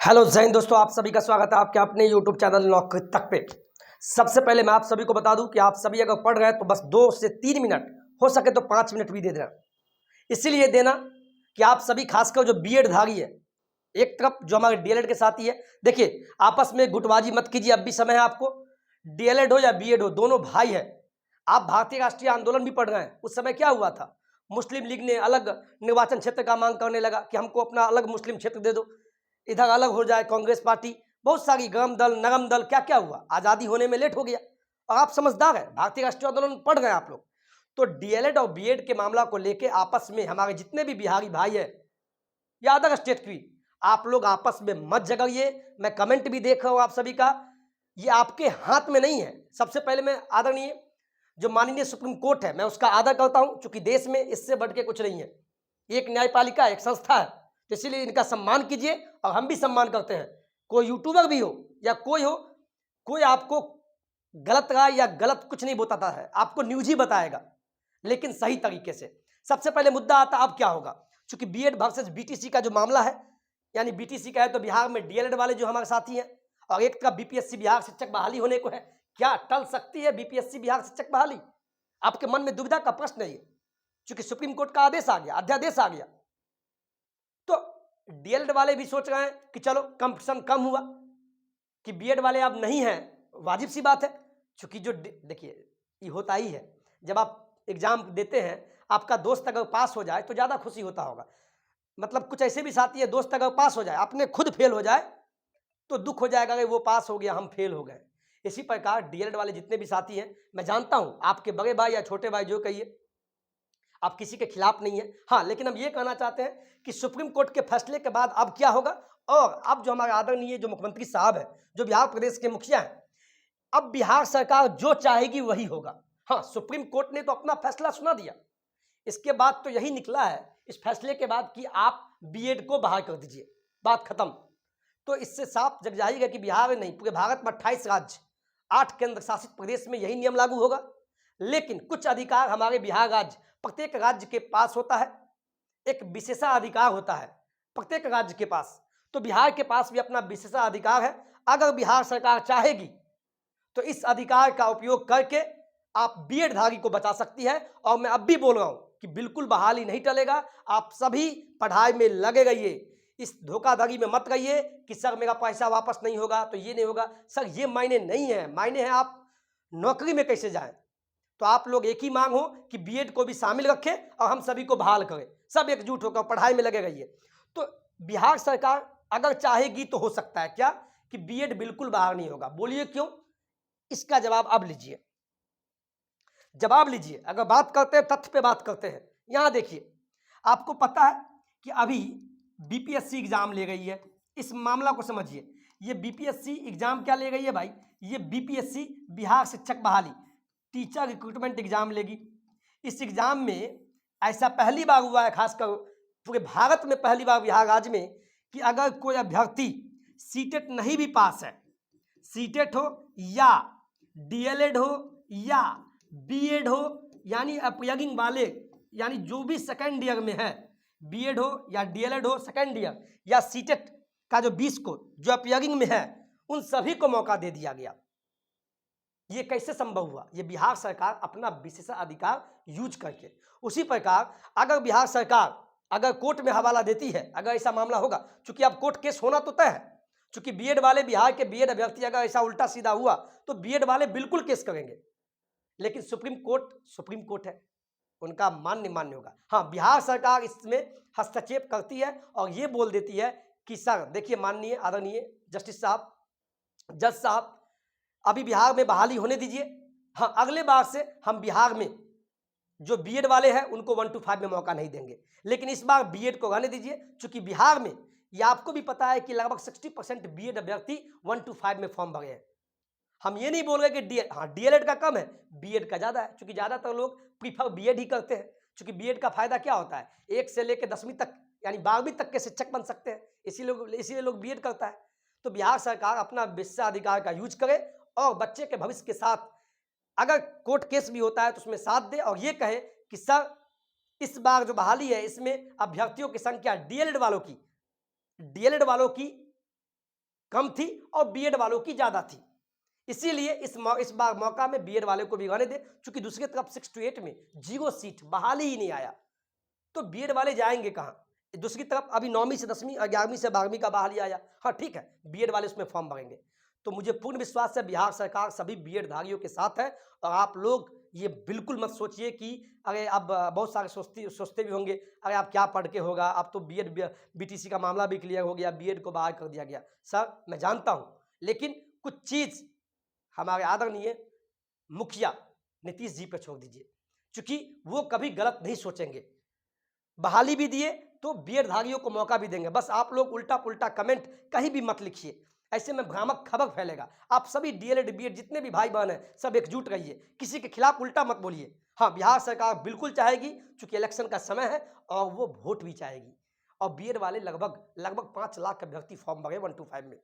Hello जय हिंद दोस्तों, आप सभी का स्वागत है आपके अपने यूट्यूब चैनल नौकरी तक पे। सबसे पहले मैं आप सभी को बता दूं कि आप सभी अगर पढ़ रहे हैं तो बस 2 से 3 मिनट, हो सके तो 5 मिनट भी दे देना। इसीलिए देना कि आप सभी खासकर जो बीएड धारी है, एक तरफ जो हमारे डीएलएड के साथी है, देखिए आपस में गुटबाजी मत कीजिए, अब भी समय है आपको। डीएलएड हो या बीएड हो, दोनों भाई है। आप भारतीय राष्ट्रीय आंदोलन भी पढ़ रहे हैं, उस समय क्या हुआ था? मुस्लिम लीग ने अलग निर्वाचन क्षेत्र का मांग करने लगा कि हमको अपना अलग मुस्लिम क्षेत्र दे दो, इधर अलग हो जाए कांग्रेस पार्टी। बहुत सारी गरम दल नरम दल क्या क्या हुआ, आज़ादी होने में लेट हो गया। और आप समझदार हैं, भारतीय राष्ट्रीय आंदोलन पढ़ गए आप लोग। तो डीएलएड और बीएड के मामला को लेके आपस में हमारे जितने भी बिहारी भाई है या अदर स्टेट की, आप लोग आपस में मत झगड़िए। मैं कमेंट भी देख रहा हूँ आप सभी का, ये आपके हाथ में नहीं है। सबसे पहले मैं आदरणीय जो माननीय सुप्रीम कोर्ट है, मैं उसका आदर करता हूँ, क्योंकि देश में इससे बढ़ के कुछ नहीं है। एक न्यायपालिका, एक संस्था है, तो इसीलिए इनका सम्मान कीजिए और हम भी सम्मान करते हैं। कोई यूट्यूबर भी हो या कोई हो, कोई आपको गलत राय या गलत कुछ नहीं बताता है, आपको न्यूज ही बताएगा, लेकिन सही तरीके से। सबसे पहले मुद्दा आता अब क्या होगा, क्योंकि बीएड वर्सेस बीटीसी का जो मामला है, यानी बीटीसी का है तो बिहार में डीएलएड वाले जो हमारे साथी हैं, और एक तरफ बीपीएससी बिहार शिक्षक बहाली होने को है। क्या टल सकती है बीपीएससी बिहार शिक्षक बहाली? आपके मन में दुविधा का प्रश्न है ये, क्योंकि सुप्रीम कोर्ट का आदेश आ गया, अध्यादेश आ गया। तो डीएलएड वाले भी सोच रहे हैं कि चलो कंपटीशन कम हुआ, कि बीएड वाले अब नहीं हैं, वाजिब सी बात है। क्योंकि जो देखिए ये होता ही है, जब आप एग्जाम देते हैं, आपका दोस्त अगर पास हो जाए तो ज़्यादा खुशी होता होगा। मतलब कुछ ऐसे भी साथी है, दोस्त अगर पास हो जाए, अपने खुद फेल हो जाए तो दुख हो जाएगा कि वो पास हो गया, हम फेल हो गए। इसी प्रकार डीएलएड वाले जितने भी साथी हैं, मैं जानता हूँ आपके बड़े भाई या छोटे भाई जो कहिए, आप किसी के खिलाफ नहीं है। हाँ, लेकिन हम ये कहना चाहते हैं कि सुप्रीम कोर्ट के फैसले के बाद अब क्या होगा, और अब जो हमारे आदरणीय जो मुख्यमंत्री साहब है, जो बिहार प्रदेश के मुखिया हैं, अब बिहार सरकार जो चाहेगी वही होगा। हाँ, सुप्रीम कोर्ट ने तो अपना फैसला सुना दिया, इसके बाद तो यही निकला है इस फैसले के बाद कि आप बीएड को बहाल कर दीजिए, बात खत्म। तो इससे साफ जग जाएगा कि बिहार में नहीं, पूरे भारत में 28 राज्य, 8 केंद्र शासित प्रदेश में यही नियम लागू होगा। लेकिन कुछ अधिकार हमारे बिहार राज्य, प्रत्येक राज्य के पास होता है, एक विशेषाधिकार होता है प्रत्येक राज्य के पास। तो बिहार के पास भी अपना विशेषाधिकार है। अगर बिहार सरकार चाहेगी तो इस अधिकार का उपयोग करके आप बीएड धारी को बचा सकती है। और मैं अब भी बोल रहा हूं कि बिल्कुल बहाली नहीं टलेगा, आप सभी पढ़ाई में लगे रहिए। इस धोखाधड़ी में मत रहिए कि सर मेरा पैसा वापस नहीं होगा तो ये नहीं होगा। सर ये मायने नहीं है, मायने है आप नौकरी में कैसे जाएं। तो आप लोग एक ही मांग हो कि बीएड को भी शामिल रखें और हम सभी को बहाल करें, सब एकजुट होकर पढ़ाई में लगे रहिए। तो बिहार सरकार अगर चाहेगी तो हो सकता है क्या कि बीएड बिल्कुल बाहर नहीं होगा। बोलिए क्यों? इसका जवाब अब लीजिए, जवाब लीजिए। अगर बात करते हैं, तथ्य पे बात करते हैं। यहां देखिए, आपको पता है कि अभी बीपीएससी एग्जाम ले गई है, इस मामला को समझिए। ये बीपीएससी एग्जाम क्या ले गई है भाई? ये बीपीएससी बिहार शिक्षक बहाली टीचर रिक्रूटमेंट एग्जाम लेगी। इस एग्जाम में ऐसा पहली बार हुआ है, खासकर पूरे भारत में पहली बार बिहार राज्य में, कि अगर कोई अभ्यर्थी सीटेट नहीं भी पास है, सीटेट हो या डीएलएड हो या बीएड हो, यानी अपयगिंग वाले, यानी जो भी सेकेंड ईयर में है, बीएड हो या डीएलएड हो सेकेंड ईयर, या सीटेट का जो 20 को जो अपयगिंग में है, उन सभी को मौका दे दिया गया। ये कैसे संभव हुआ? ये बिहार सरकार अपना विशेषाधिकार यूज करके। उसी प्रकार अगर बिहार सरकार अगर कोर्ट में हवाला देती है, अगर ऐसा मामला होगा, चूंकि अब कोर्ट केस होना तो तय है, चूंकि बीएड वाले, बिहार के बीएड अभ्यर्थी अगर ऐसा उल्टा सीधा हुआ तो बीएड वाले बिल्कुल केस करेंगे। लेकिन सुप्रीम कोर्ट है, उनका मान्य होगा। हाँ, बिहार सरकार इसमें हस्तक्षेप करती है और ये बोल देती है कि सर देखिए, माननीय आदरणीय जस्टिस साहब, जज साहब, अभी बिहार में बहाली होने दीजिए। हाँ, अगले बार से हम बिहार में जो बीएड वाले हैं उनको 1 to 5 में मौका नहीं देंगे, लेकिन इस बार बीएड को रहने दीजिए। चूंकि बिहार में, ये आपको भी पता है कि लगभग 60% बीएड अभ्यर्थी 1 to 5 में फॉर्म भरे हैं। हम ये नहीं बोल रहे कि डीएलएड का कम है, बीएड का ज़्यादा है, क्योंकि ज़्यादातर लोग प्रीफर बीएड ही करते हैं। क्योंकि बीएड का फायदा क्या होता है, 1 से लेकर 10वीं तक यानी 12वीं तक के शिक्षक बन सकते हैं, इसीलिए लोग बीएड करता है। तो बिहार सरकार अपना विशेषाधिकार का यूज करे और बच्चे के भविष्य के साथ, अगर कोर्ट केस भी होता है तो उसमें साथ दे, और ये कहे कि सर इस बार जो बहाली है इसमें अभ्यर्थियों की संख्या डीएलएड वालों की कम थी और बीएड वालों की ज़्यादा थी। इसीलिए इस बार मौका में बीएड वाले को भी आने दे, चूंकि दूसरी तरफ 6 to 8 में 0 सीट, बहाली ही नहीं आया, तो बीएड वाले जाएंगे कहाँ? दूसरी तरफ अभी 9वीं से 10वीं, 11वीं से 12वीं का बहाली आया, हाँ ठीक है, बीएड वाले उसमें फॉर्म भरेंगे। तो मुझे पूर्ण विश्वास है बिहार सरकार सभी बीएड धारियों के साथ है। और आप लोग ये बिल्कुल मत सोचिए कि अरे अब बहुत सारे सोचते भी होंगे अरे आप क्या पढ़ के होगा, अब तो बीएड बीटीसी का मामला भी क्लियर हो गया, बीएड को बहाल कर दिया गया। सर मैं जानता हूँ, लेकिन कुछ चीज़ हमारे आदरणीय मुखिया नीतीश जी पे छोड़ दीजिए, क्योंकि वो कभी गलत नहीं सोचेंगे। बहाली भी दिए तो बीएड धारियों को मौका भी देंगे। बस आप लोग उल्टा पुल्टा कमेंट कहीं भी मत लिखिए, ऐसे में भ्रामक खबर फैलेगा। आप सभी डीएलएड बीएड जितने भी भाई बहन हैं सब एकजुट रहिए, किसी के खिलाफ उल्टा मत बोलिए। हाँ, बिहार सरकार बिल्कुल चाहेगी, चूंकि इलेक्शन का समय है, और वो वोट भी चाहेगी। और बीएड वाले लगभग 5 लाख अभ्यर्थी फॉर्म भरे 125 में,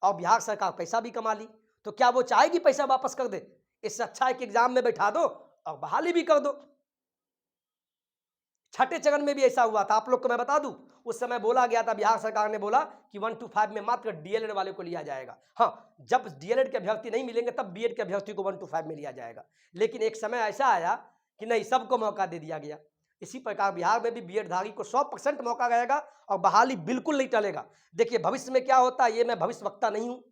और बिहार सरकार पैसा भी कमा ली, तो क्या वो चाहेगी पैसा वापस कर दे? इससे अच्छा है कि एग्जाम में बैठा दो और बहाली भी कर दो। छठे चरण में भी ऐसा हुआ था, आप लोग को मैं बता दूं, उस समय बोला गया था, बिहार सरकार ने बोला कि 1 to 5 में मात्र डीएलएड वाले को लिया जाएगा। हाँ, जब डीएलएड के अभ्यर्थी नहीं मिलेंगे तब बीएड के अभ्यर्थी को 1 to 5 में लिया जाएगा। लेकिन एक समय ऐसा आया कि नहीं, सबको मौका दे दिया गया। इसी प्रकार बिहार में भी बीएड धारी को 100% मौका रहेगा और बहाली बिल्कुल नहीं टलेगा। देखिए भविष्य में क्या होता है, ये मैं भविष्यवक्ता नहीं हूँ,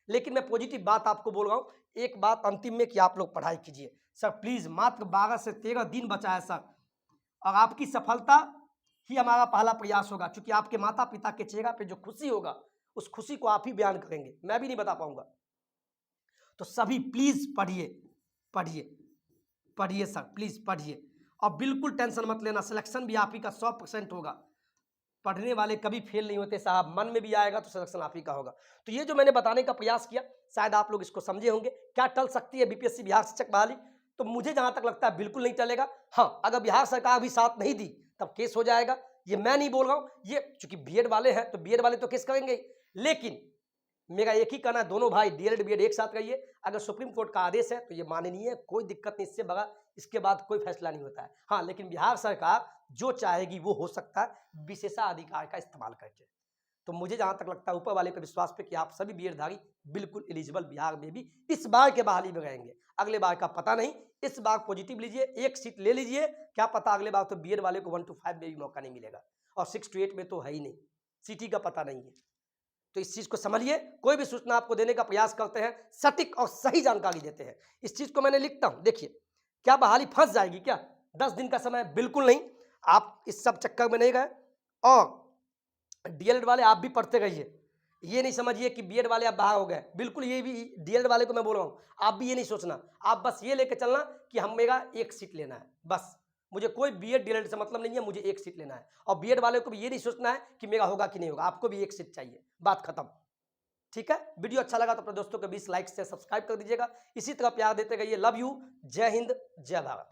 लेकिन मैं पॉजिटिव बात आपको बोल रहा हूँ। एक बात अंतिम में कि आप लोग पढ़ाई कीजिए सर, प्लीज। मात्र 12 से 13 दिन बचा है सर, और आपकी सफलता ही हमारा पहला प्रयास होगा, क्योंकि आपके माता पिता के चेहरा पे जो खुशी होगा उस खुशी को आप ही बयान करेंगे, मैं भी नहीं बता पाऊंगा। तो सभी प्लीज पढ़िए पढ़िए पढ़िए सर, प्लीज पढ़िए, और बिल्कुल टेंशन मत लेना, सिलेक्शन भी आप ही का 100% होगा। पढ़ने वाले कभी फेल नहीं होते साहब, मन में भी आएगा तो सिलेक्शन आप ही का होगा। तो ये जो मैंने बताने का प्रयास किया, शायद आप लोग इसको समझे होंगे। क्या टल सकती है बीपीएससी बिहार शिक्षक बहाली? तो मुझे जहां तक लगता है बिल्कुल नहीं चलेगा। हाँ, अगर बिहार सरकार भी साथ नहीं दी तब केस हो जाएगा, ये मैं नहीं बोल रहा हूं, ये चूंकि बीएड वाले हैं तो बीएड वाले तो केस करेंगे। लेकिन मेरा एक ही कहना है, दोनों भाई डीएलएड बीएड एक साथ रहिए। अगर सुप्रीम कोर्ट का आदेश है तो ये माननीय है, कोई दिक्कत नहीं, इससे बड़ा इसके बाद कोई फैसला नहीं होता है। हाँ, लेकिन बिहार सरकार जो चाहेगी वो हो सकता है विशेषाधिकार का इस्तेमाल करके। तो मुझे जहां तक लगता है ऊपर वाले पे विश्वास पे कि आप सभी बीएड धारी बिल्कुल एलिजिबल बिहार में भी इस बार के बहाली में रहेंगे। अगले बार का पता नहीं, इस बार पॉजिटिव लीजिए, एक सीट ले लीजिए, क्या पता अगले बार तो बीएड वाले को 1 to 5 में भी मौका नहीं मिलेगा, और 6 to 8 में तो है ही नहीं, सिटी का पता नहीं है। तो इस चीज को समझिए, कोई भी सूचना आपको देने का प्रयास करते हैं सटीक और सही जानकारी देते हैं। इस चीज को मैंने लिखता हूं, देखिए क्या बहाली फंस जाएगी क्या? 10 दिन का समय, बिल्कुल नहीं। आप इस सब चक्कर में नहीं गए, और डीएलएड वाले आप भी पढ़ते रहिए। ये नहीं समझिए कि बीएड वाले आप बाहर हो गए, बिल्कुल। ये भी डीएलएड वाले को मैं बोल रहा हूँ, आप भी ये नहीं सोचना। आप बस ये लेके चलना कि हम मेरा एक सीट लेना है, बस। मुझे कोई बीएड डीएलएड से मतलब नहीं है, मुझे एक सीट लेना है। और बीएड वाले को भी ये नहीं सोचना है कि मेरा होगा कि नहीं होगा, आपको भी एक सीट चाहिए, बात खत्म। ठीक है, वीडियो अच्छा लगा तो अपने दोस्तों के 20 लाइक से सब्सक्राइब कर दीजिएगा। इसी तरह प्यार देते रहिए। लव यू, जय हिंद, जय भारत।